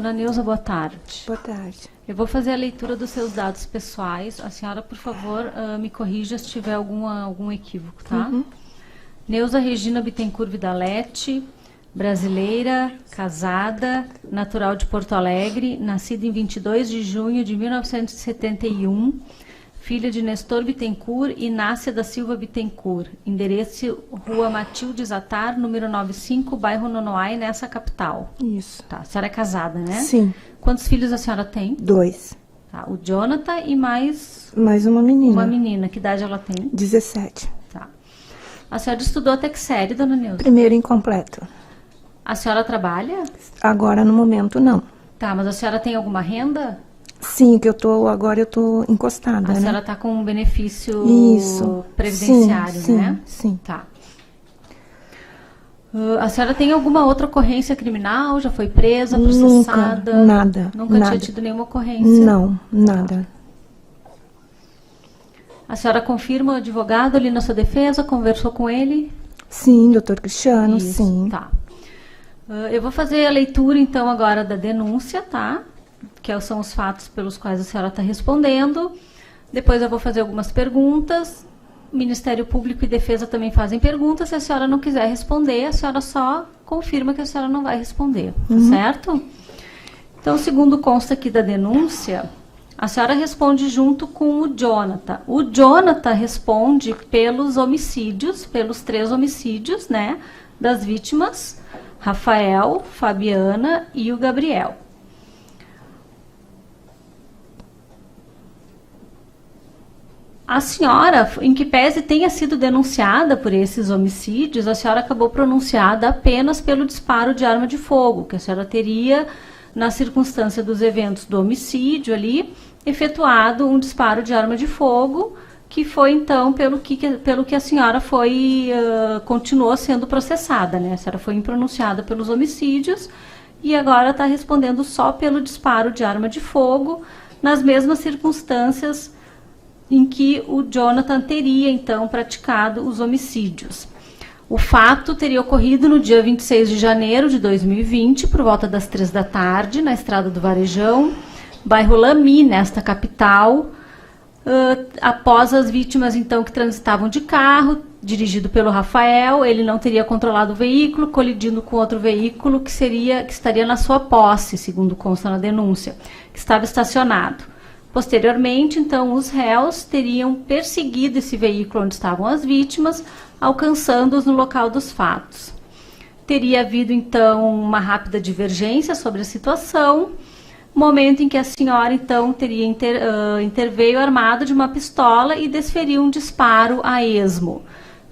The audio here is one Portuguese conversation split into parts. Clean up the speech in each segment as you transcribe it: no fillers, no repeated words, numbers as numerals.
Dona Neuza, boa tarde. Boa tarde. Eu vou fazer a leitura dos seus dados pessoais. A senhora, por favor, me corrija se tiver algum equívoco, tá? Uhum. Neuza Regina Bittencourt Vidalete, brasileira, casada, natural de Porto Alegre, nascida em 22 de junho de 1971, filha de Nestor Bittencourt e Inácia da Silva Bittencourt, endereço Rua Matilde Zatar, número 95, bairro Nonoai, nessa capital. Isso. Tá, a senhora é casada, né? Sim. Quantos filhos a senhora tem? 2. Tá, o Jonathan e mais Mais uma menina. uma menina. Que idade ela tem? 17. Tá. A senhora estudou até que série, dona Neuza? Primeiro incompleto. A senhora trabalha? Agora, no momento, não. Tá, mas a senhora tem alguma renda? Sim, que agora eu tô encostada, A né? senhora está com um benefício Isso. previdenciário, Sim, né? Sim. Tá. A senhora tem alguma outra ocorrência criminal? Já foi presa, processada? Nunca, nada. Nunca nada. tinha tido nenhuma ocorrência? Não, nada. A senhora confirma o advogado ali na sua defesa? Conversou com ele? Sim, doutor Cristiano, Isso, sim. Tá. Eu vou fazer a leitura, então, agora da denúncia, tá? Que são os fatos pelos quais a senhora está respondendo. Depois eu vou fazer algumas perguntas. O Ministério Público e Defesa também fazem perguntas. Se a senhora não quiser responder, a senhora só confirma que a senhora não vai responder, tá certo? Então, segundo consta aqui da denúncia, a senhora responde junto com o Jonathan. O Jonathan responde pelos homicídios, pelos 3 homicídios, né, das vítimas, Rafael, Fabiana e o Gabriel. A senhora, em que pese tenha sido denunciada por esses homicídios, a senhora acabou pronunciada apenas pelo disparo de arma de fogo, que a senhora teria, na circunstância dos eventos do homicídio ali, efetuado um disparo de arma de fogo, que foi então pelo que a senhora continuou sendo processada, né? A senhora foi impronunciada pelos homicídios e agora está respondendo só pelo disparo de arma de fogo, nas mesmas circunstâncias em que o Jonathan teria, então, praticado os homicídios. O fato teria ocorrido no dia 26 de janeiro de 2020, por volta das 3 da tarde, na Estrada do Varejão, bairro Lami, nesta capital, após as vítimas, então, que transitavam de carro, dirigido pelo Rafael. Ele não teria controlado o veículo, colidindo com outro veículo que estaria na sua posse, segundo consta na denúncia, que estava estacionado. Posteriormente, então, os réus teriam perseguido esse veículo onde estavam as vítimas, alcançando-os no local dos fatos. Teria havido, então, uma rápida divergência sobre a situação, momento em que a senhora, então, teria interveio armado de uma pistola e desferiu um disparo a esmo.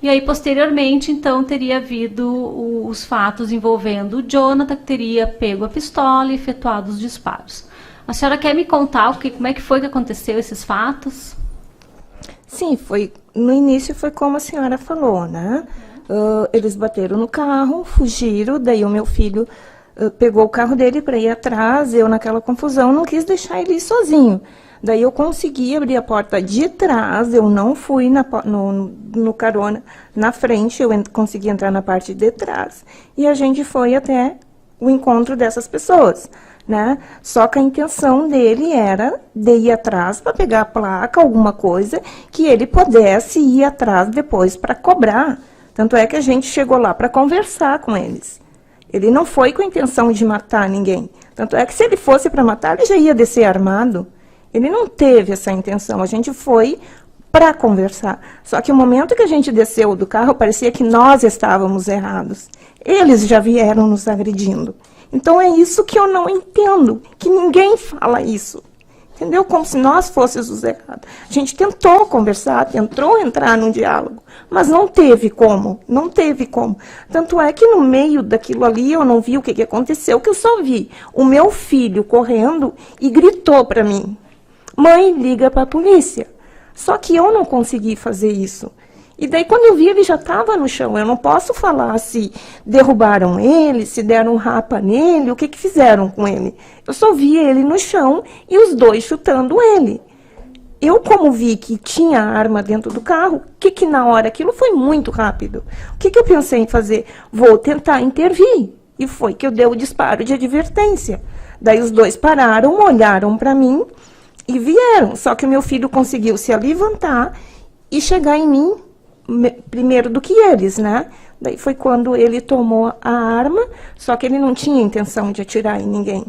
E aí, posteriormente, então, teria havido os fatos envolvendo o Jonathan, que teria pego a pistola e efetuado os disparos. A senhora quer me contar como é que foi que aconteceu esses fatos? Sim, no início foi como a senhora falou, né? Eles bateram no carro, fugiram, daí o meu filho pegou o carro dele para ir atrás, eu naquela confusão não quis deixar ele ir sozinho. Daí eu consegui abrir a porta de trás, eu não fui no carona na frente, eu consegui entrar na parte de trás. E a gente foi até o encontro dessas pessoas, né? Só que a intenção dele era de ir atrás para pegar a placa, alguma coisa, que ele pudesse ir atrás depois para cobrar. Tanto é que a gente chegou lá para conversar com eles. Ele não foi com a intenção de matar ninguém. Tanto é que se ele fosse para matar, ele já ia descer armado. Ele não teve essa intenção. A gente foi para conversar. Só que o momento que a gente desceu do carro, parecia que nós estávamos errados. Eles já vieram nos agredindo. Então é isso que eu não entendo, que ninguém fala isso. Entendeu? Como se nós fôssemos os errados. A gente tentou conversar, tentou entrar num diálogo, mas não teve como, não teve como. Tanto é que no meio daquilo ali eu não vi o que aconteceu, que eu só vi o meu filho correndo e gritou para mim: mãe, liga para a polícia. Só que eu não consegui fazer isso. E daí, quando eu vi, ele já estava no chão. Eu não posso falar se derrubaram ele, se deram um rapa nele, o que fizeram com ele. Eu só vi ele no chão e os dois chutando ele. Eu, como vi que tinha arma dentro do carro, que na hora, aquilo foi muito rápido. O que eu pensei em fazer? Vou tentar intervir. E foi que eu dei o disparo de advertência. Daí os dois pararam, olharam para mim e vieram. Só que o meu filho conseguiu se levantar e chegar em mim primeiro do que eles, né? Daí foi quando ele tomou a arma, só que ele não tinha intenção de atirar em ninguém.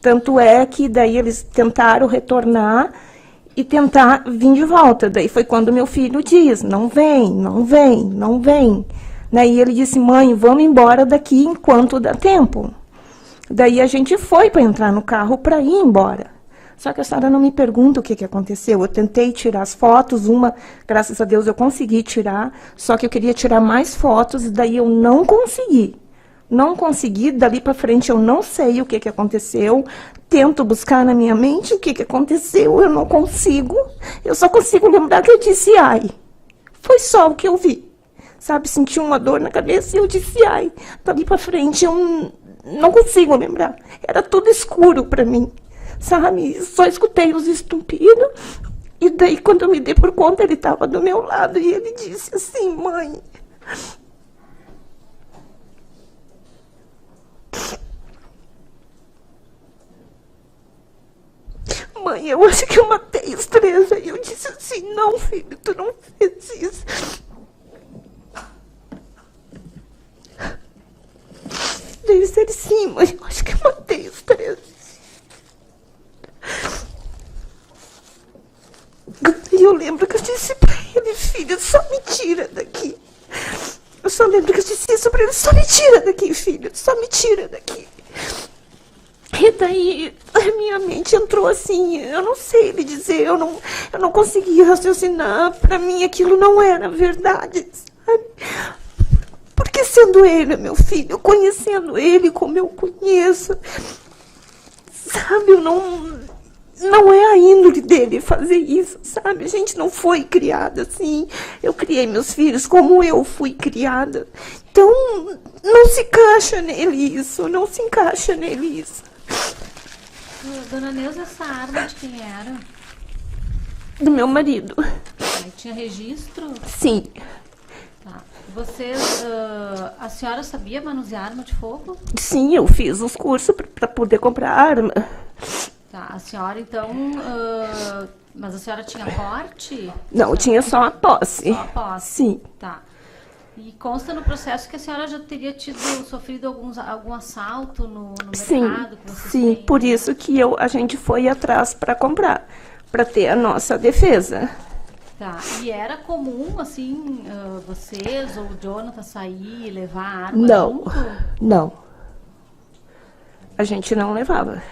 Tanto é que daí eles tentaram retornar e tentar vir de volta. Daí foi quando meu filho diz, não vem, não vem, não vem. Daí ele disse, mãe, vamos embora daqui enquanto dá tempo. Daí a gente foi para entrar no carro para ir embora. Só que a senhora não me pergunta o que aconteceu. Eu tentei tirar as fotos, uma, graças a Deus, eu consegui tirar, só que eu queria tirar mais fotos, e daí eu não consegui. Não consegui, dali para frente eu não sei o que aconteceu. Tento buscar na minha mente o que aconteceu, eu não consigo. Eu só consigo lembrar que eu disse, ai. Foi só o que eu vi. Sabe, senti uma dor na cabeça e eu disse, ai. Dali para frente eu não consigo lembrar. Era tudo escuro para mim. Sabe, só escutei os estumpidos, e daí quando eu me dei por conta, ele estava do meu lado, e ele disse assim, mãe, eu acho que eu matei os três. Aí eu disse assim, não, filho, tu não fez isso. Daí ele disse, sim, mãe, eu acho que eu matei os três. E eu lembro que eu disse pra ele, filho, só me tira daqui. Eu só lembro que eu disse isso pra ele, só me tira daqui, filho, só me tira daqui. E daí a minha mente entrou assim, eu não sei lhe dizer, eu não conseguia raciocinar, pra mim aquilo não era verdade, sabe? Porque sendo ele, meu filho, conhecendo ele como eu conheço, sabe, não é a índole dele fazer isso, sabe? A gente não foi criada assim. Eu criei meus filhos como eu fui criada. Então, não se encaixa nele isso, não se encaixa nele isso. Dona Neuza, essa arma de quem era? Do meu marido. Tinha registro? Sim. Tá. Vocês, a senhora sabia manusear arma de fogo? Sim, eu fiz os cursos para poder comprar arma. Tá, a senhora então, mas a senhora tinha porte? Não, tinha só a posse. Só a posse? Sim. Tá. E consta no processo que a senhora já teria sofrido algum assalto no mercado? Sim, por isso que a gente foi atrás para comprar, para ter a nossa defesa. Tá, e era comum, assim, vocês ou o Jonathan sair e levar a arma junto? Não. A gente não levava.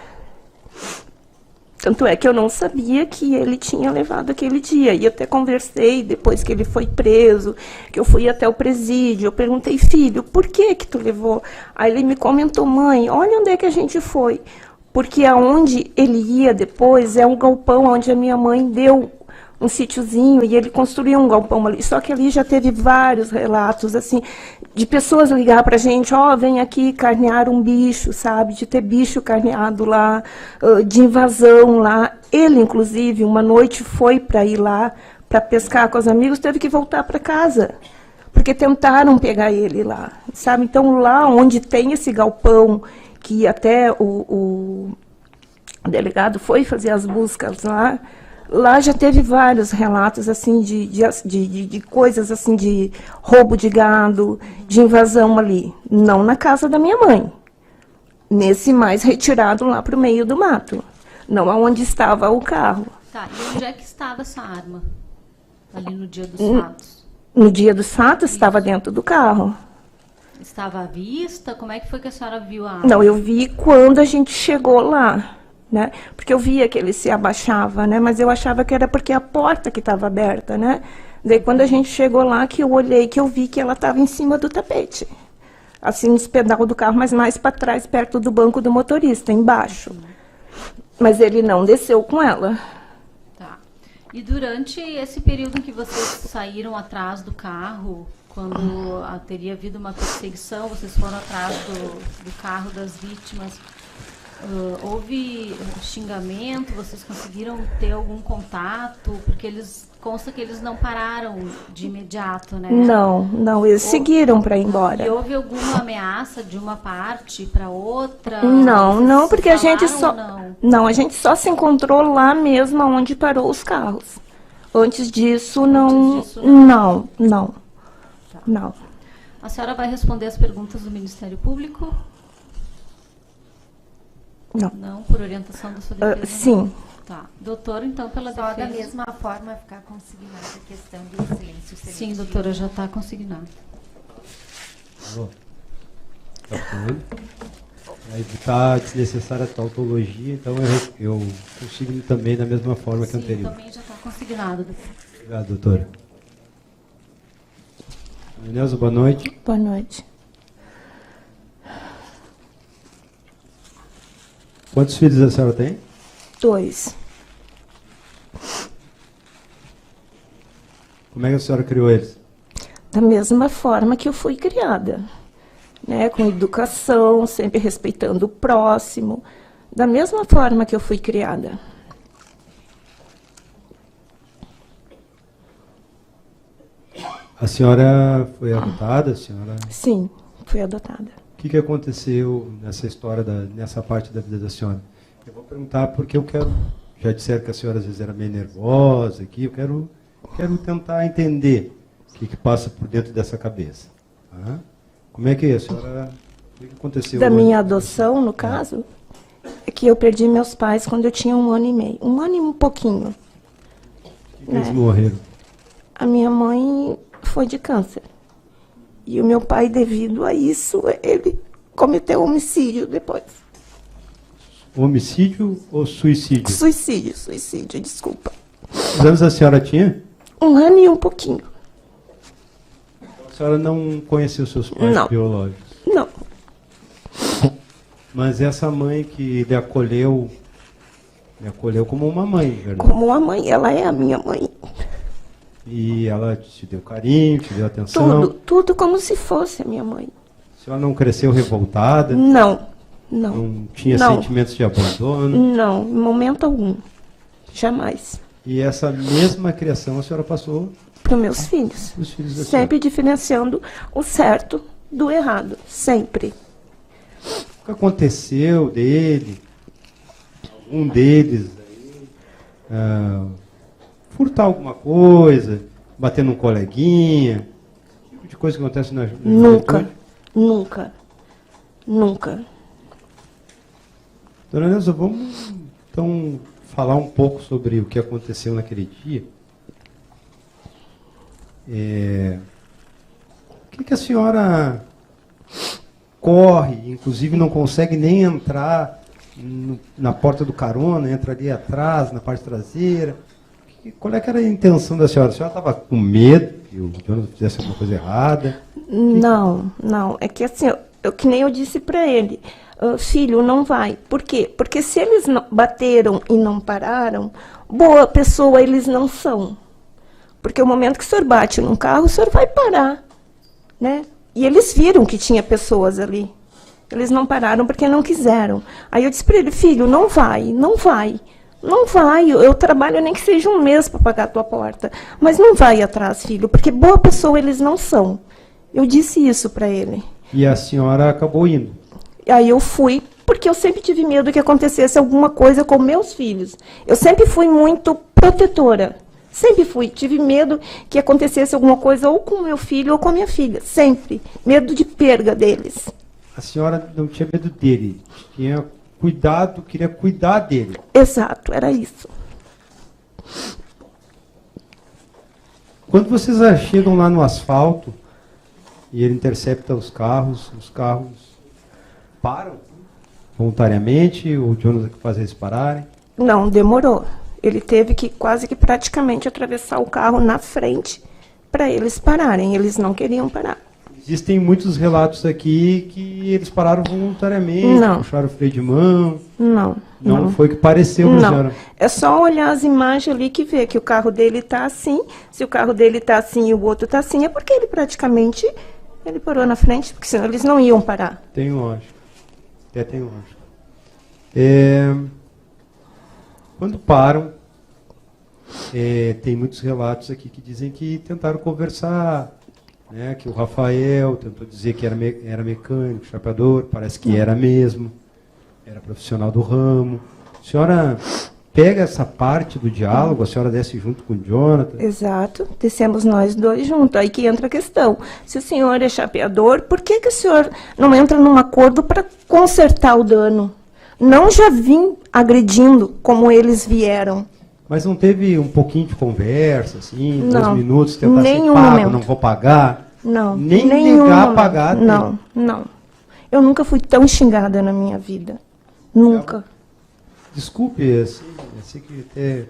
Tanto é que eu não sabia que ele tinha levado aquele dia. E até conversei depois que ele foi preso, que eu fui até o presídio. Eu perguntei, filho, por que tu levou? Aí ele me comentou, mãe, olha onde é que a gente foi. Porque aonde ele ia depois é um galpão onde a minha mãe deu um sítiozinho e ele construiu um galpão ali. Só que ali já teve vários relatos, assim, de pessoas ligar pra gente, vem aqui carnear um bicho, sabe? De ter bicho carneado lá, de invasão lá. Ele, inclusive, uma noite foi para ir lá, para pescar com os amigos, teve que voltar para casa, porque tentaram pegar ele lá, sabe? Então, lá onde tem esse galpão, que até o delegado foi fazer as buscas lá já teve vários relatos assim de coisas assim de roubo de gado, de invasão ali, não na casa da minha mãe, nesse mais retirado lá para o meio do mato, não aonde estava o carro. Tá, e onde é que estava essa arma? Ali no dia dos fatos? No dia dos fatos estava dentro do carro. Estava à vista? Como é que foi que a senhora viu a arma? Não, eu vi quando a gente chegou lá. Né? Porque eu via que ele se abaixava, né? Mas eu achava que era porque a porta que estava aberta, né? Daí quando a gente chegou lá, que eu olhei, que eu vi que ela estava em cima do tapete. Assim, nos pedal do carro, mas mais para trás, perto do banco do motorista, embaixo. Mas ele não desceu com ela. Tá. E durante esse período em que vocês saíram atrás do carro, quando teria havido uma perseguição, vocês foram atrás do carro das vítimas, houve xingamento? Vocês conseguiram ter algum contato? Porque consta que eles não pararam de imediato, né? Não, eles seguiram para ir embora. E houve alguma ameaça de uma parte para outra? Não, porque a gente só... Não, a gente só se encontrou lá mesmo onde parou os carros. Antes disso, não. Tá. Não. A senhora vai responder as perguntas do Ministério Público? Não. Não, por orientação da sua defesa? Sim. Tá. Doutora, então, pela Só defesa. da mesma forma ficar consignada a questão do silêncio seletivo. Sim, doutora, já está consignado. Aí está desnecessária a tautologia, então eu consigo também da mesma forma que Sim, anterior. também já está consignado. Obrigado, doutora. Neuza, boa noite. Boa noite. Quantos filhos a senhora tem? 2. Como é que a senhora criou eles? Da mesma forma que eu fui criada, né? Com educação, sempre respeitando o próximo. Da mesma forma que eu fui criada. A senhora foi adotada? A senhora... Sim, fui adotada. O que aconteceu nessa história, nessa parte da vida da senhora? Eu vou perguntar porque eu quero... Já disseram que a senhora às vezes era meio nervosa aqui, eu quero tentar entender o que passa por dentro dessa cabeça. Tá? Como é que é, a senhora... O que aconteceu? Da minha adoção, no caso, é que eu perdi meus pais quando eu tinha 1 ano e meio. 1 ano e um pouquinho. Que eles morreram? A minha mãe foi de câncer. E o meu pai, devido a isso, ele cometeu homicídio depois. Homicídio ou suicídio? Suicídio, desculpa. Quantos anos a senhora tinha? 1 ano e um pouquinho. A senhora não conheceu seus pais biológicos? Não. Mas essa mãe que lhe acolheu como uma mãe, verdade? Como uma mãe, ela é a minha mãe. E ela te deu carinho, te deu atenção? Tudo como se fosse a minha mãe. A senhora não cresceu revoltada? Não. Não tinha sentimentos de abandono? Não, em momento algum. Jamais. E essa mesma criação a senhora passou para os meus filhos. Os filhos da sempre diferenciando o certo do errado. Sempre. O que aconteceu dele? Um deles furtar alguma coisa, bater num coleguinha, tipo de coisa que acontece na juventude? Nunca. Dona Neuza, vamos então falar um pouco sobre o que aconteceu naquele dia. O que a senhora corre, inclusive não consegue nem entrar na porta do carona, entra ali atrás, na parte traseira? Qual é que era a intenção da senhora? A senhora estava com medo que o dono fizesse alguma coisa errada? Não. É que assim, que nem eu disse para ele, filho, não vai. Por quê? Porque se eles bateram e não pararam, boa pessoa eles não são. Porque o momento que o senhor bate num carro, o senhor vai parar, né? E eles viram que tinha pessoas ali. Eles não pararam porque não quiseram. Aí eu disse para ele, filho, não vai. Eu trabalho nem que seja 1 mês para pagar a tua porta. Mas não vai atrás, filho, porque boa pessoa eles não são. Eu disse isso para ele. E a senhora acabou indo? Aí eu fui, porque eu sempre tive medo que acontecesse alguma coisa com meus filhos. Eu sempre fui muito protetora. Sempre fui. Tive medo que acontecesse alguma coisa ou com meu filho ou com a minha filha. Sempre. Medo de perda deles. A senhora não tinha medo dele. Tinha cuidado, queria cuidar dele. Exato, era isso. Quando vocês chegam lá no asfalto e ele intercepta os carros param voluntariamente, o Jonathan que faz eles pararem? Não, demorou. Ele teve que quase que praticamente atravessar o carro na frente para eles pararem. Eles não queriam parar. Existem muitos relatos aqui que eles pararam voluntariamente, puxaram o freio de mão. Não foi o que pareceu para a senhora. É só olhar as imagens ali que vê que o carro dele está assim. Se o carro dele está assim e o outro está assim, é porque ele praticamente parou na frente, porque senão eles não iam parar. Tem lógica. Até tem lógica. Quando param, tem muitos relatos aqui que dizem que tentaram conversar, né, que o Rafael tentou dizer que era mecânico, chapeador, parece que era mesmo, era profissional do ramo. A senhora pega essa parte do diálogo, a senhora desce junto com o Jonathan? Exato, descemos nós dois juntos. Aí que entra a questão. Se o senhor é chapeador, por que o senhor não entra num acordo para consertar o dano? Não já vim agredindo como eles vieram. Mas não teve um pouquinho de conversa, assim, Não, 2 minutos, tentar ser nenhum pago, momento. não vou pagar? Não, Nem nenhum negar momento. pagar? Não, não. Eu nunca fui tão xingada na minha vida. Nunca. Desculpe, assim, eu sei que até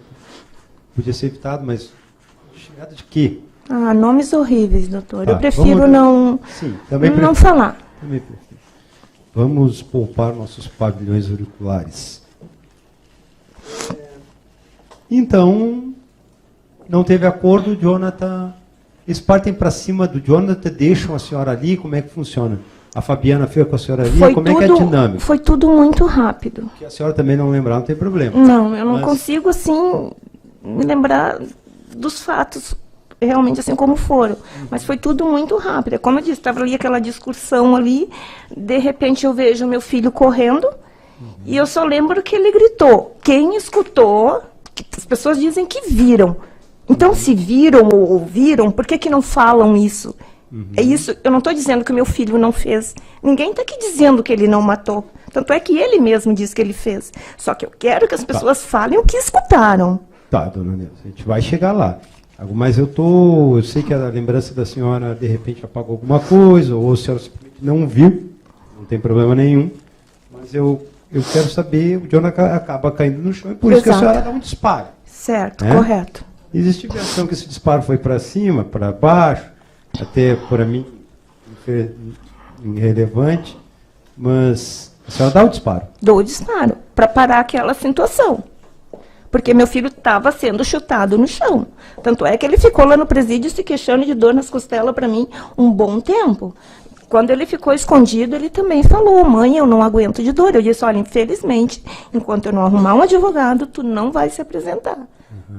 podia ser evitado, mas xingada de quê? Ah, nomes horríveis, doutor. Tá, Eu prefiro vamos- não, Sim, também não prefiro. falar. Também prefiro. Vamos poupar nossos pavilhões auriculares. Então, não teve acordo, o Jonathan... Eles partem para cima do Jonathan, deixam a senhora ali, como é que funciona? A Fabiana fica com a senhora ali, como é que é a dinâmica? Foi tudo muito rápido. Que a senhora também não lembrar, não tem problema. Não, eu não Mas- consigo, assim, me lembrar dos fatos realmente assim como foram. Mas foi tudo muito rápido. É como eu disse, estava ali aquela discussão ali, de repente eu vejo meu filho correndo, e eu só lembro que ele gritou. Quem escutou, que as pessoas dizem que viram. Então, se viram ou ouviram, por que não falam isso? É isso, eu não estou dizendo que o meu filho não fez. Ninguém está aqui dizendo que ele não matou. Tanto é que ele mesmo diz que ele fez. Só que eu quero que as pessoas falem o que escutaram. Tá, dona Neuza, a gente vai chegar lá. Mas eu sei que a lembrança da senhora, de repente, apagou alguma coisa, ou a senhora simplesmente não viu, não tem problema nenhum. Mas eu quero saber, o Jonathan acaba caindo no chão, e por isso que a Exato. senhora dá um disparo. Certo, É? correto. Existe versão que esse disparo foi para cima, para baixo, até para mim irrelevante, mas a senhora dá o disparo. Dou o disparo para parar aquela situação. Porque meu filho estava sendo chutado no chão. Tanto é que ele ficou lá no presídio se queixando de dor nas costelas para mim um bom tempo. Quando ele ficou escondido, ele também falou: mãe, eu não aguento de dor. Eu disse: olha, infelizmente, enquanto eu não arrumar um advogado, tu não vai se apresentar.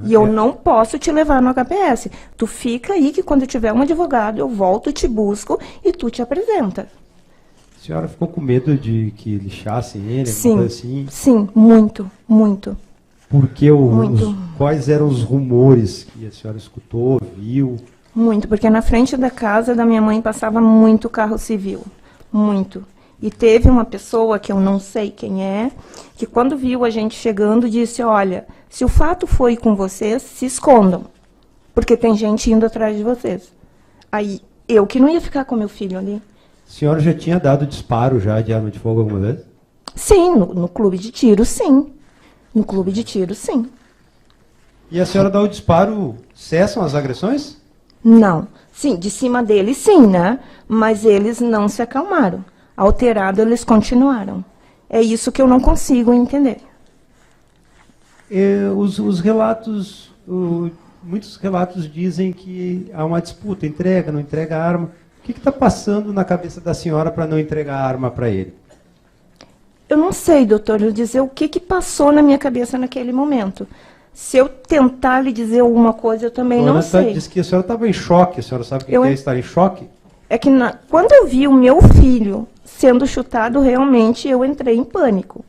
E eu não posso te levar no HPS. Tu fica aí que quando eu tiver um advogado, eu volto, te busco e tu te apresenta. A senhora ficou com medo de que lixassem ele, alguma Sim, coisa assim? sim, muito, muito. Porque Muito. quais eram os rumores que a senhora escutou, viu? Muito, porque na frente da casa da minha mãe passava muito carro civil. Muito. E teve uma pessoa, que eu não sei quem é, que quando viu a gente chegando, disse: olha, se o fato foi com vocês, se escondam. Porque tem gente indo atrás de vocês. Aí, eu que não ia ficar com meu filho ali. A senhora já tinha dado disparo já de arma de fogo alguma vez? Sim, no clube de tiro, sim. No clube de tiro, sim. E a senhora dá o disparo, cessam as agressões? Não. Sim, de cima deles, sim, né? Mas eles não se acalmaram. Alterado, eles continuaram. É isso que eu não consigo entender. Os relatos, muitos relatos dizem que há uma disputa, entrega, não entrega a arma. O que está passando na cabeça da senhora para não entregar a arma para ele? Eu não sei, doutor, eu dizer o que passou na minha cabeça naquele momento. Se eu tentar lhe dizer alguma coisa, eu também não sei. Disse que a senhora estava em choque. A senhora sabe o que é estar em choque? É que quando eu vi o meu filho sendo chutado, realmente eu entrei em pânico.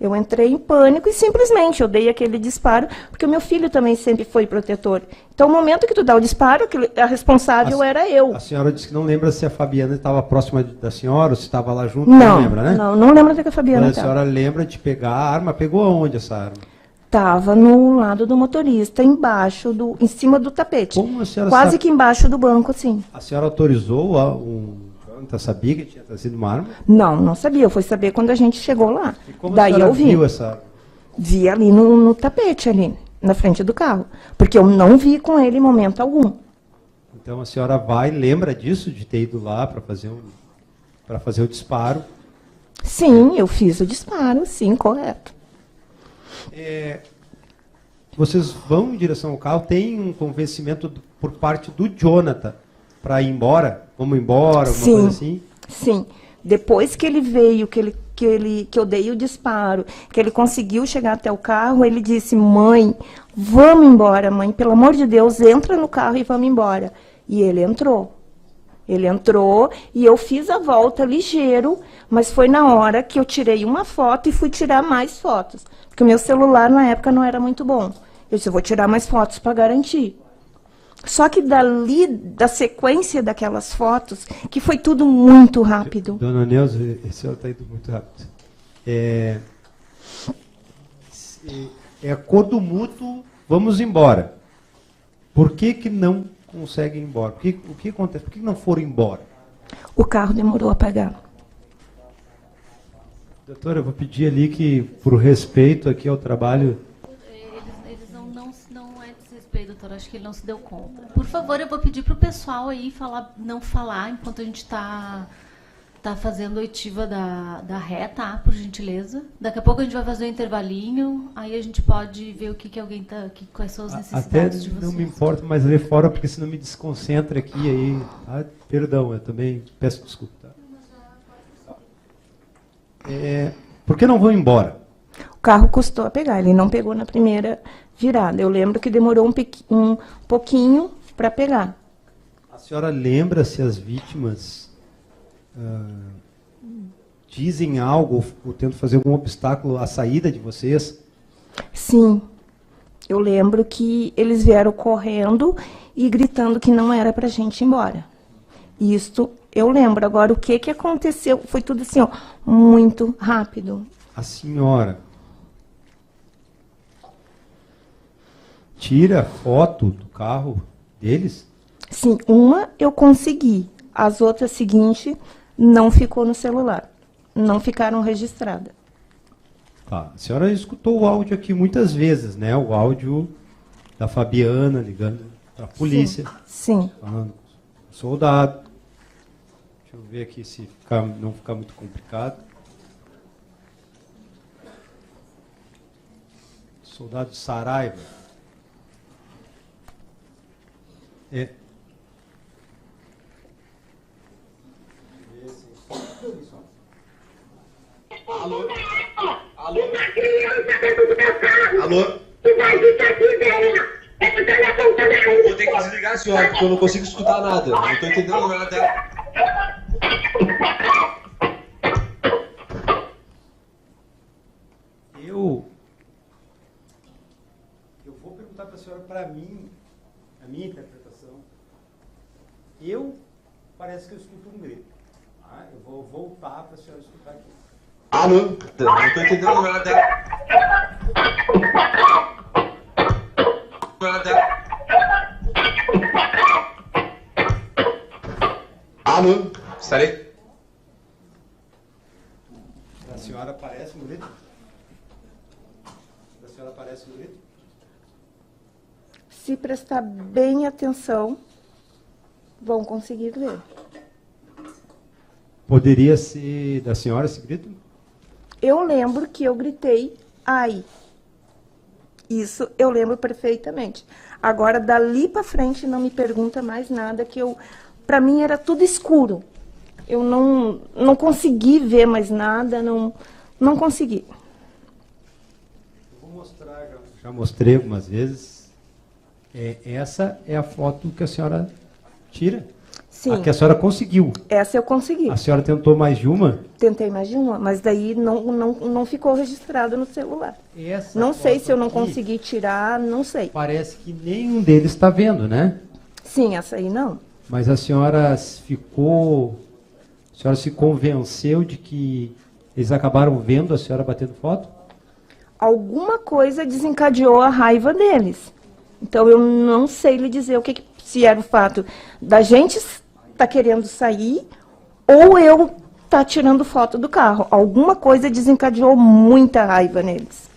Eu entrei em pânico e simplesmente eu dei aquele disparo, porque o meu filho também sempre foi protetor. Então, no momento que tu dá o disparo, a responsável era eu. A senhora disse que não lembra se a Fabiana estava próxima da senhora ou se estava lá junto. Não lembra, né? não lembro até que a Fabiana Mas a estava. senhora lembra de pegar a arma? Pegou aonde essa arma? Estava no lado do motorista, em cima do tapete. Como a senhora Quase sabe? que embaixo do banco, assim. A senhora autorizou Jonathan, sabia que tinha trazido uma arma? Não sabia. Eu fui saber quando a gente chegou lá. E como Daí a senhora eu vi. viu essa arma? Vi ali no tapete, ali, na frente do carro. Porque eu não vi com ele em momento algum. Então a senhora lembra disso, de ter ido lá para fazer o disparo? Sim, eu fiz o disparo, sim, correto. Vocês vão em direção ao carro, tem um convencimento por parte do Jonathan para ir embora? Vamos embora, alguma coisa assim? Sim. Depois que ele veio, que que eu dei o disparo, que ele conseguiu chegar até o carro, ele disse: mãe, vamos embora, mãe, pelo amor de Deus, entra no carro e vamos embora. E ele entrou. Ele entrou e eu fiz a volta ligeiro, mas foi na hora que eu tirei uma foto e fui tirar mais fotos. Porque o meu celular na época não era muito bom. Eu disse: eu vou tirar mais fotos para garantir. Só que dali, da sequência daquelas fotos, que foi tudo muito rápido. Dona Neuza, esse senhor está indo muito rápido. É acordo mútuo, vamos embora. Por que não conseguem ir embora? O que acontece? Por que não foram embora? O carro demorou a pagar. Doutora, eu vou pedir ali que, por respeito aqui ao trabalho... Eles não é desrespeito, doutora, acho que ele não se deu conta. Por favor, eu vou pedir para o pessoal aí não falar enquanto a gente está fazendo a oitiva da ré, tá? Por gentileza. Daqui a pouco a gente vai fazer um intervalinho, aí a gente pode ver o que alguém tá... quais são as necessidades de vocês. Não me importa mais ler fora, porque senão me desconcentra aqui aí. Ah, perdão, eu também peço desculpa. Tá? Por que não vão embora? O carro custou a pegar, ele não pegou na primeira virada. Eu lembro que demorou um pouquinho para pegar. A senhora lembra se as vítimas dizem algo ou tentam fazer algum obstáculo à saída de vocês? Sim, eu lembro que eles vieram correndo e gritando que não era para a gente ir embora. Isto eu lembro. Agora, o que aconteceu foi tudo assim, ó, muito rápido. A senhora tira foto do carro deles? Sim, uma eu consegui. As outras seguintes não ficou no celular. Não ficaram registradas. Tá. A senhora escutou o áudio aqui muitas vezes, né? O áudio da Fabiana ligando para a polícia. Sim. Falando com o soldado. Deixa eu ver aqui se não ficar muito complicado. Soldado Saraiva. Alô? Alô? Alô? Vou ter que desligar a senhora, porque eu não consigo escutar nada. Não estou entendendo nada. Eu vou perguntar para a senhora, para mim, a minha interpretação. Parece que eu escuto um grito. Tá? Eu vou voltar para a senhora escutar aqui. Alô? Não estou entendendo nada. Alô? Estarei? A senhora aparece no grito? A senhora aparece no grito? Se prestar bem atenção, vão conseguir ver. Poderia ser da senhora esse grito? Eu lembro que eu gritei, ai. Isso eu lembro perfeitamente. Agora, dali para frente, não me pergunta mais nada, que para mim era tudo escuro. Eu não consegui ver mais nada, não consegui. Eu vou mostrar, já mostrei algumas vezes. Essa é a foto que a senhora tira? Sim. A que a senhora conseguiu? Essa eu consegui. A senhora tentou mais de uma? Tentei mais de uma, mas daí não ficou registrado no celular. Essa não sei se eu não aqui, consegui tirar, não sei. Parece que nenhum deles está vendo, né? Sim, essa aí não. Mas a senhora se convenceu de que eles acabaram vendo a senhora batendo foto? Alguma coisa desencadeou a raiva deles. Então eu não sei lhe dizer se era o fato da gente estar querendo sair ou eu estar tirando foto do carro. Alguma coisa desencadeou muita raiva neles.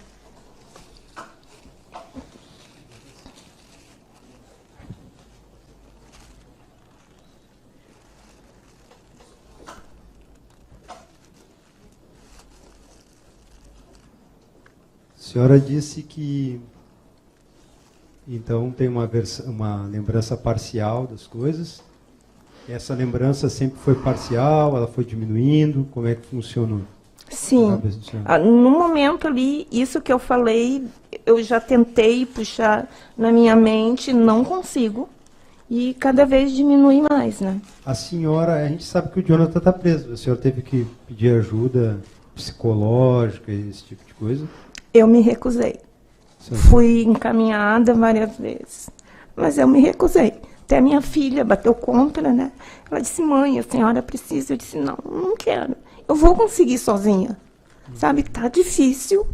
A senhora disse que então tem uma lembrança parcial das coisas. Essa lembrança sempre foi parcial, ela foi diminuindo, como é que funcionou? Sim. cabeça do senhor? No momento ali, isso que eu falei, eu já tentei puxar na minha mente, não consigo. E cada vez diminui mais, né? A senhora, a gente sabe que o Jonathan está preso. A senhora teve que pedir ajuda psicológica, esse tipo de coisa? Eu me recusei. Senhora, Fui encaminhada várias vezes, mas eu me recusei. Até a minha filha bateu contra, né? Ela disse, mãe, a senhora precisa. Eu disse, não, não quero. Eu vou conseguir sozinha. Sabe, tá difícil,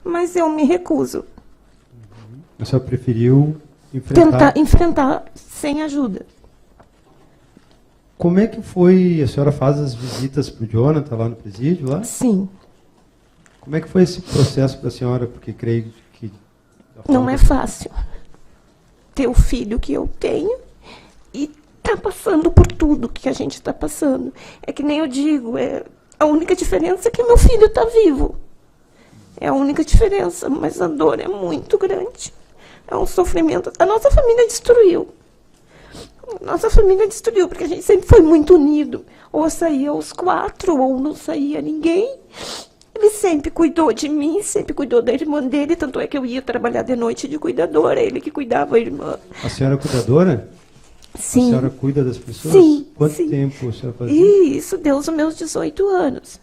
mas eu me recuso. a senhora preferiu enfrentar. Tentar enfrentar sem ajuda. Como é que foi? A senhora faz as visitas para o Jonathan lá no presídio, lá? Sim, Como é que foi esse processo para a senhora? Porque creio que... não é fácil ter o filho que eu tenho e tá passando por tudo que a gente está passando. É que nem eu digo, a única diferença é que meu filho está vivo. É a única diferença, mas a dor é muito grande. É um sofrimento. A nossa família destruiu. Nossa família destruiu, porque a gente sempre foi muito unido. Ou saía os 4, ou não saía ninguém. Ele sempre cuidou de mim, sempre cuidou da irmã dele, tanto é que eu ia trabalhar de noite de cuidadora, ele que cuidava a irmã. A senhora é cuidadora? Sim. A senhora cuida das pessoas? Sim, Quanto sim. tempo a senhora fazia? E isso deu os meus 18 anos.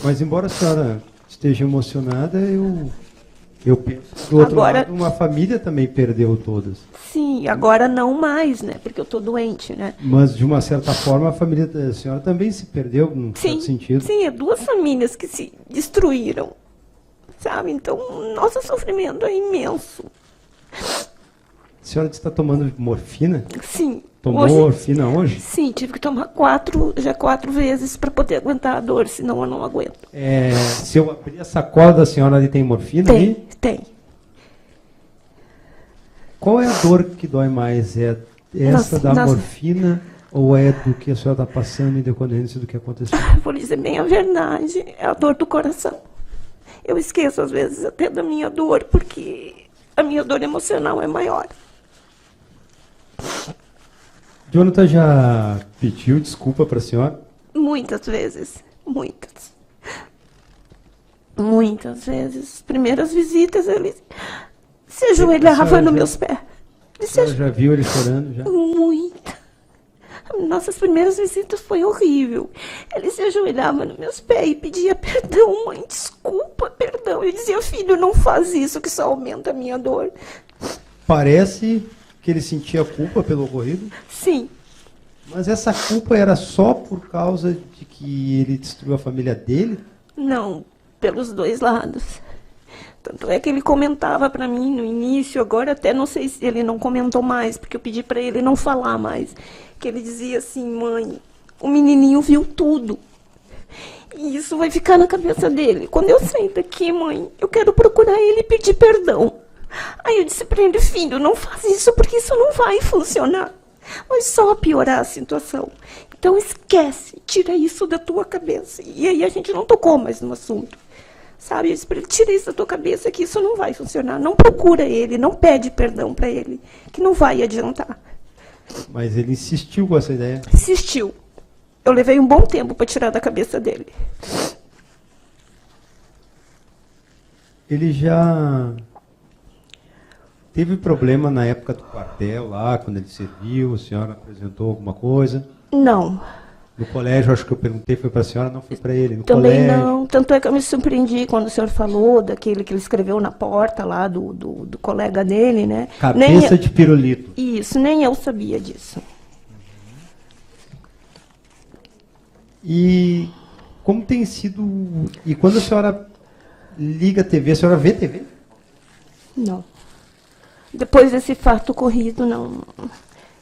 Mas embora a senhora esteja emocionada, eu penso que do outro Agora- lado uma família também perdeu todas. Sim, agora não mais, né? Porque eu tô doente, né? Mas de uma certa forma a família da senhora também se perdeu, num Sim, certo sentido. sim, é duas famílias que se destruíram, sabe? Então, nosso sofrimento é imenso. A senhora está tomando morfina? Sim. Tomou morfina hoje? Sim, tive que tomar 4 vezes para poder aguentar a dor, senão eu não aguento. Se eu abrir a sacola da senhora ali, tem morfina ali? Tem. Qual é a dor que dói mais? É essa da Nossa. morfina ou é do que a senhora está passando em decorrência do que aconteceu? Vou dizer bem a verdade, é a dor do coração. Eu esqueço, às vezes, até da minha dor, porque a minha dor emocional é maior. Jonathan já pediu desculpa para a senhora? Muitas vezes, muitas. Muitas vezes. As primeiras visitas, ele se ajoelhava senhora nos já- meus pés. Ele A se senhora já viu ele chorando? Já? Muita. Nossas primeiras visitas foi horrível. Ele se ajoelhava nos meus pés e pedia perdão, mãe, desculpa, perdão. Eu dizia, filho, não faz isso que só aumenta a minha dor. Parece que ele sentia culpa pelo ocorrido, Sim, mas essa culpa era só por causa de que ele destruiu a família dele? não, pelos dois lados. Tanto é que ele comentava para mim no início, agora até não sei se ele não comentou mais, porque eu pedi para ele não falar mais. Que ele dizia assim, mãe, o menininho viu tudo. E isso vai ficar na cabeça dele. Quando eu sair daqui, mãe, eu quero procurar ele e pedir perdão. Aí eu disse para ele, filho, não faz isso, porque isso não vai funcionar. Vai só piorar a situação. Então esquece, tira isso da tua cabeça. E aí a gente não tocou mais no assunto. Sabe, eu disse para ele, tira isso da tua cabeça que isso não vai funcionar. Não procura ele, não pede perdão para ele, que não vai adiantar. Mas ele insistiu com essa ideia. Insistiu. Eu levei um bom tempo para tirar da cabeça dele. Ele já teve problema na época do quartel lá, quando ele serviu, a senhora apresentou alguma coisa? Não, No colégio, acho que eu perguntei, foi para a senhora, não foi para ele. No também colégio, não. Tanto é que eu me surpreendi quando o senhor falou daquele que ele escreveu na porta lá do colega dele, né? cabeça de pirulito. Isso, nem eu sabia disso. E como tem sido... E quando a senhora liga a TV, a senhora vê TV? Não. Depois desse fato ocorrido, não.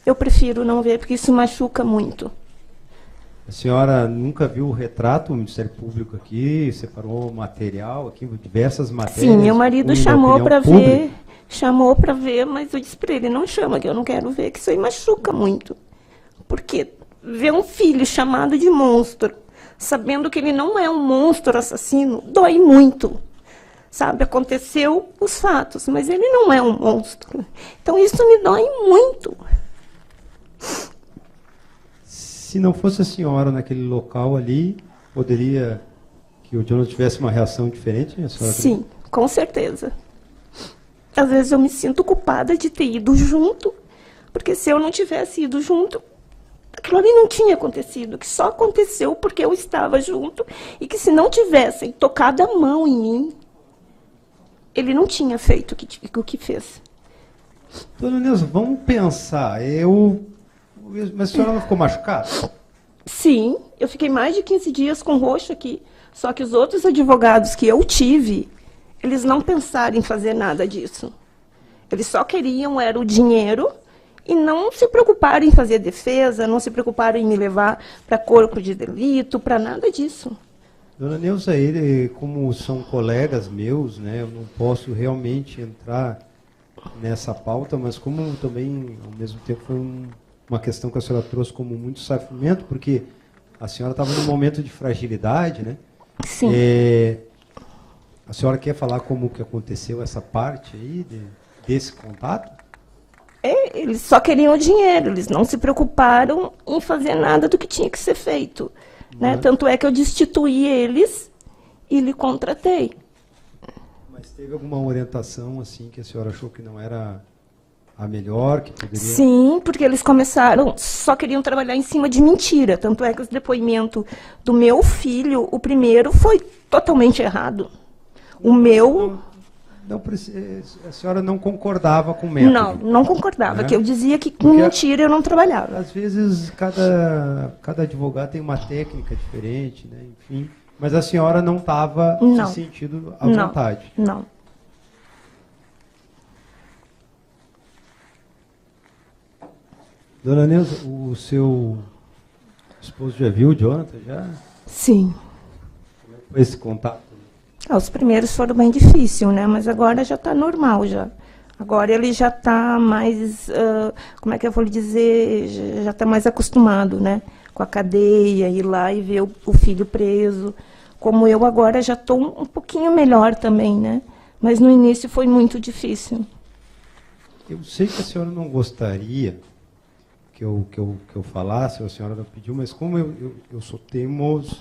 Eu prefiro não ver, porque isso machuca muito. A senhora nunca viu o retrato, o Ministério Público aqui, separou material aqui, diversas matérias. Sim, meu marido da chamou opinião para pública. ver, chamou para ver, mas eu disse para ele, não chama, que eu não quero ver, que isso aí machuca muito. Porque ver um filho chamado de monstro, sabendo que ele não é um monstro assassino, dói muito. Sabe, aconteceu os fatos, mas ele não é um monstro. Então isso me dói muito. Se não fosse a senhora naquele local ali, poderia... que o Jonathan tivesse uma reação diferente, a senhora? Sim, com certeza. Às vezes eu me sinto culpada de ter ido junto, porque se eu não tivesse ido junto, aquilo ali não tinha acontecido, que só aconteceu porque eu estava junto, e que se não tivessem tocado a mão em mim, ele não tinha feito o que fez. Dona Neuza, vamos pensar. Mas a senhora não ficou machucada? Sim, eu fiquei mais de 15 dias com roxo aqui, só que os outros advogados que eu tive, eles não pensaram em fazer nada disso. Eles só queriam era o dinheiro e não se preocuparam em fazer defesa, não se preocuparam em me levar para corpo de delito, para nada disso. Dona Neuza, como são colegas meus, né, eu não posso realmente entrar nessa pauta, mas como também, ao mesmo tempo, foi uma questão que a senhora trouxe como muito sofrimento, porque a senhora estava num momento de fragilidade, né? Sim. A senhora quer falar como que aconteceu essa parte aí, desse contato? Eles só queriam o dinheiro, eles não se preocuparam em fazer nada do que tinha que ser feito. Né? Tanto é que eu destituí eles e lhe contratei. Mas teve alguma orientação assim que a senhora achou que não era a melhor, que poderia... Sim, porque eles começaram, só queriam trabalhar em cima de mentira. Tanto é que o depoimento do meu filho, o primeiro, foi totalmente errado. O meu... A senhora não concordava com o método? Não concordava, né? Que eu dizia que com mentira eu não trabalhava. Às vezes, cada advogado tem uma técnica diferente, né? Enfim. Mas a senhora não estava se sentindo à vontade? Não. Dona Neuza, o seu esposo já viu o Jonathan? Já? Sim. Como é que foi esse contato? Os primeiros foram bem difíceis, né? Mas agora já está normal, já. Agora ele já está mais, como é que eu vou lhe dizer, já está mais acostumado, né? Com a cadeia, ir lá e ver o filho preso. Como eu agora já estou um pouquinho melhor também, né? Mas no início foi muito difícil. Eu sei que a senhora não gostaria que eu falasse, a senhora não pediu, mas como eu sou teimoso,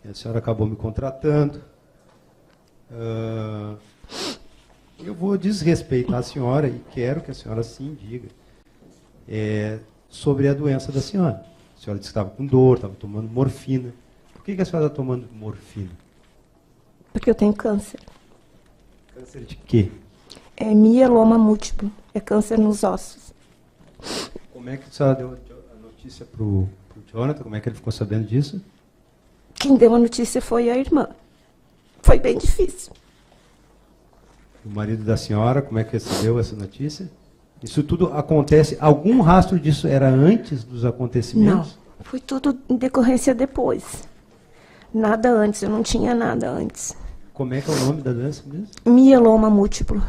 a senhora acabou me contratando, eu vou desrespeitar a senhora e quero que a senhora sim diga sobre a doença da senhora. A senhora disse que estava com dor, estava tomando morfina. Por que a senhora está tomando morfina? Porque eu tenho câncer. Câncer de quê? É mieloma múltiplo, é câncer nos ossos. Como é que a senhora deu a notícia para o Jonathan? Como é que ele ficou sabendo disso? Quem deu a notícia foi a irmã. Foi bem difícil. O marido da senhora, como é que recebeu essa notícia? Isso tudo acontece, algum rastro disso era antes dos acontecimentos? Não, foi tudo em decorrência depois. Nada antes, eu não tinha nada antes. Como é que é o nome da doença mesmo? Mieloma múltiplo.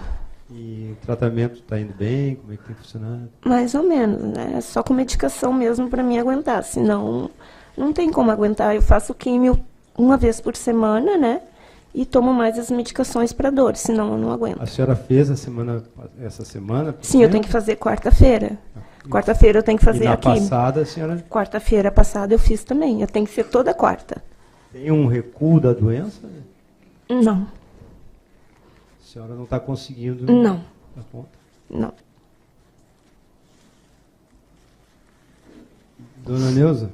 E o tratamento está indo bem? Como é que tem funcionado? Mais ou menos, né? Só com medicação mesmo para me aguentar, senão não tem como aguentar. Eu faço químio uma vez por semana, né? E tomo mais as medicações para dor, senão eu não aguento. A senhora fez essa semana? Sim, eu tenho que fazer quarta-feira. Quarta-feira eu tenho que fazer e na a químio. Passada, a senhora... Quarta-feira passada eu fiz também. Eu tenho que ser toda quarta. Tem um recuo da doença? Não. A senhora não está conseguindo... Não. Dar conta? Não. Dona Neuza,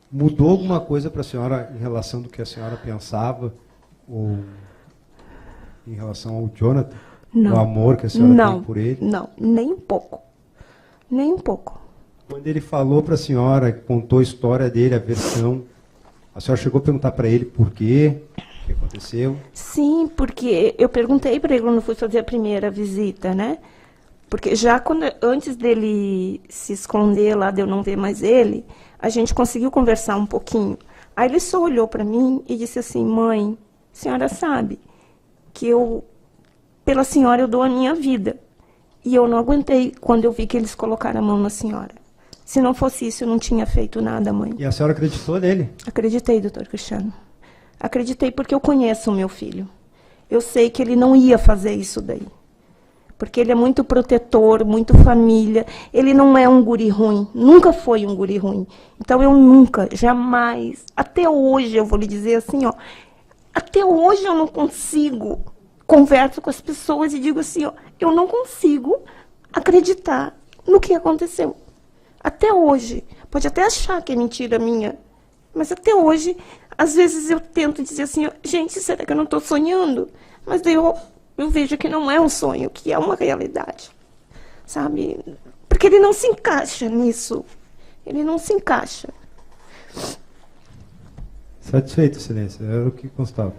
mudou alguma coisa para a senhora em relação do que a senhora pensava ou em relação ao Jonathan? Não. O amor que a senhora tem por ele? Não, nem um pouco. Nem um pouco. Quando ele falou para a senhora, contou a história dele, a versão, a senhora chegou a perguntar para ele por quê? O que aconteceu? Sim, porque eu perguntei para ele quando fui fazer a primeira visita, né? Porque já antes dele se esconder lá, de eu não ver mais ele, a gente conseguiu conversar um pouquinho. Aí ele só olhou para mim e disse assim: mãe, a senhora sabe que pela senhora eu dou a minha vida. E eu não aguentei quando eu vi que eles colocaram a mão na senhora. Se não fosse isso, eu não tinha feito nada, mãe. E a senhora acreditou nele? Acreditei, doutor Cristiano. Acreditei porque eu conheço o meu filho. Eu sei que ele não ia fazer isso daí. porque ele é muito protetor, muito família. Ele não é um guri ruim, nunca foi um guri ruim. Então eu nunca, jamais, até hoje eu vou lhe dizer assim, ó, até hoje eu não consigo, converso com as pessoas e digo assim, ó, eu não consigo acreditar no que aconteceu. Até hoje, pode até achar que é mentira minha, mas até hoje, às vezes eu tento dizer assim, ó, gente, será que eu não estou sonhando? Mas daí eu vejo que não é um sonho, que é uma realidade, sabe? Porque ele não se encaixa nisso. Ele não se encaixa. Satisfeito, Excelência. Era o que constava.